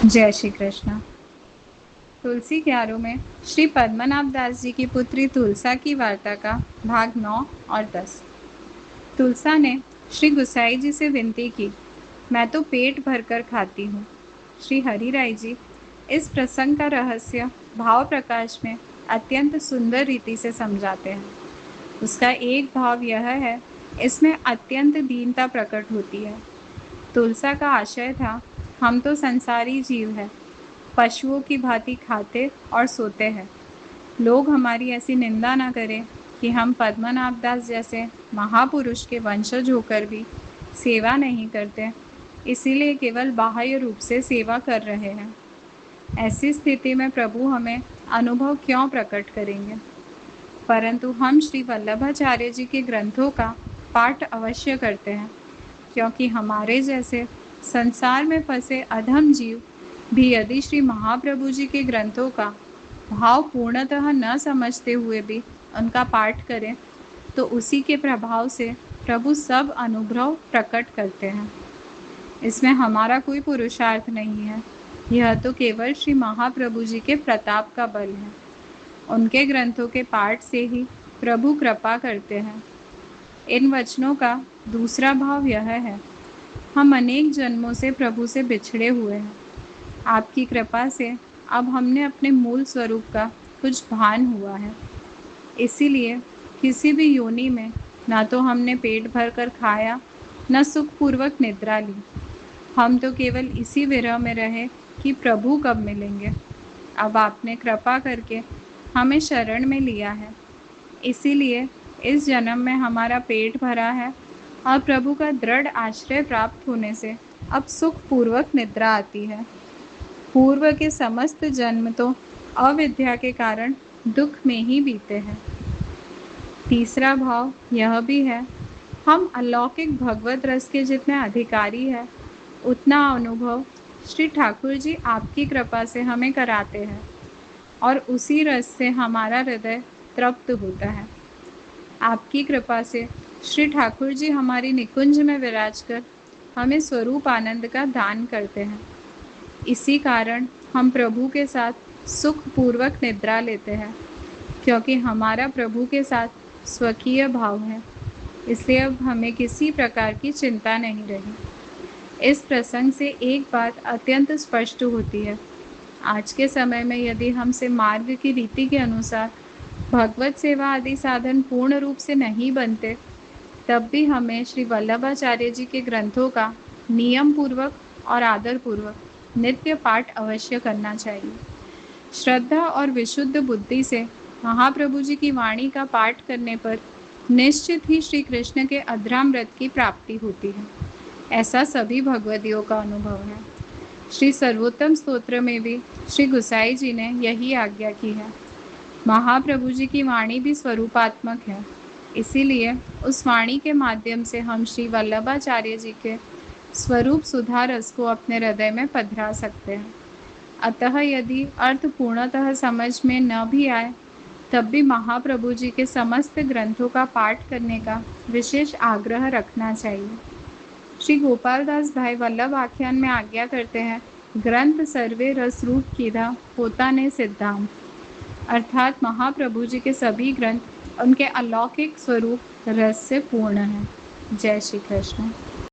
जय श्री कृष्ण। तुलसी क्यारों में श्री पद्मनाभ दास जी की पुत्री तुलसा की वार्ता का भाग 9 और 10। तुलसा ने श्री गुसाई जी से विनती की, मैं तो पेट भरकर खाती हूँ। श्री हरि राय जी इस प्रसंग का रहस्य भाव प्रकाश में अत्यंत सुंदर रीति से समझाते हैं। उसका एक भाव यह है, इसमें अत्यंत दीनता प्रकट होती है। तुलसा का आशय था, हम तो संसारी जीव हैं, पशुओं की भांति खाते और सोते हैं। लोग हमारी ऐसी निंदा न करें कि हम पद्मनाभ दास जैसे महापुरुष के वंशज होकर भी सेवा नहीं करते, इसीलिए केवल बाह्य रूप से सेवा कर रहे हैं। ऐसी स्थिति में प्रभु हमें अनुभव क्यों प्रकट करेंगे? परंतु हम श्री वल्लभाचार्य जी के ग्रंथों का पाठ अवश्य करते हैं, क्योंकि हमारे जैसे संसार में फंसे अधम जीव भी यदि श्री महाप्रभु जी के ग्रंथों का भाव पूर्णतः न समझते हुए भी उनका पाठ करें, तो उसी के प्रभाव से प्रभु सब अनुभव प्रकट करते हैं। इसमें हमारा कोई पुरुषार्थ नहीं है, यह तो केवल श्री महाप्रभु जी के प्रताप का बल है। उनके ग्रंथों के पाठ से ही प्रभु कृपा करते हैं। इन वचनों का दूसरा भाव यह है, हम अनेक जन्मों से प्रभु से बिछड़े हुए हैं। आपकी कृपा से अब हमने अपने मूल स्वरूप का कुछ भान हुआ है। इसीलिए किसी भी योनि में न तो हमने पेट भर कर खाया, न सुखपूर्वक निद्रा ली। हम तो केवल इसी विरह में रहे कि प्रभु कब मिलेंगे। अब आपने कृपा करके हमें शरण में लिया है, इसीलिए इस जन्म में हमारा पेट भरा है और प्रभु का दृढ़ आश्रय प्राप्त होने से अब सुखपूर्वक निद्रा आती है। पूर्व के समस्त जन्म तो अविद्या के कारण दुख में ही बीते हैं। तीसरा भाव यह भी है, हम अलौकिक भगवत रस के जितने अधिकारी हैं, उतना अनुभव श्री ठाकुर जी आपकी कृपा से हमें कराते हैं और उसी रस से हमारा हृदय तृप्त होता है। आपकी कृपा से श्री ठाकुर जी हमारी निकुंज में विराज कर हमें स्वरूप आनंद का दान करते हैं। इसी कारण हम प्रभु के साथ सुखपूर्वक निद्रा लेते हैं, क्योंकि हमारा प्रभु के साथ स्वकीय भाव है। इसलिए अब हमें किसी प्रकार की चिंता नहीं रही। इस प्रसंग से एक बात अत्यंत स्पष्ट होती है, आज के समय में यदि हमसे मार्ग की रीति के अनुसार भगवत सेवा आदि साधन पूर्ण रूप से नहीं बनते, तब भी हमें श्री वल्लभाचार्य जी के ग्रंथों का नियम पूर्वक और आदर पूर्वक नित्य पाठ अवश्य करना चाहिए। श्रद्धा और विशुद्ध बुद्धि से महाप्रभु जी की वाणी का पाठ करने पर निश्चित ही श्री कृष्ण के अधरामृत की प्राप्ति होती है। ऐसा सभी भगवदियों का अनुभव है। श्री सर्वोत्तम स्तोत्र में भी श्री गुसाई जी ने यही आज्ञा की है। महाप्रभु जी की वाणी भी स्वरूपात्मक है, इसीलिए उस वाणी के माध्यम से हम श्री वल्लभाचार्य जी के स्वरूप सुधा रस को अपने हृदय में पधरा सकते हैं। अतः यदि अर्थ पूर्णतः समझ में न भी आए, तब भी महाप्रभु जी के समस्त ग्रंथों का पाठ करने का विशेष आग्रह रखना चाहिए। श्री गोपाल दास भाई वल्लभ आख्यान में आज्ञा करते हैं, ग्रंथ सर्वे रस रूप कीधा होता ने सिद्धांत, अर्थात महाप्रभु जी के सभी ग्रंथ उनके अलौकिक स्वरूप रस से पूर्ण हैं। जय श्री कृष्ण।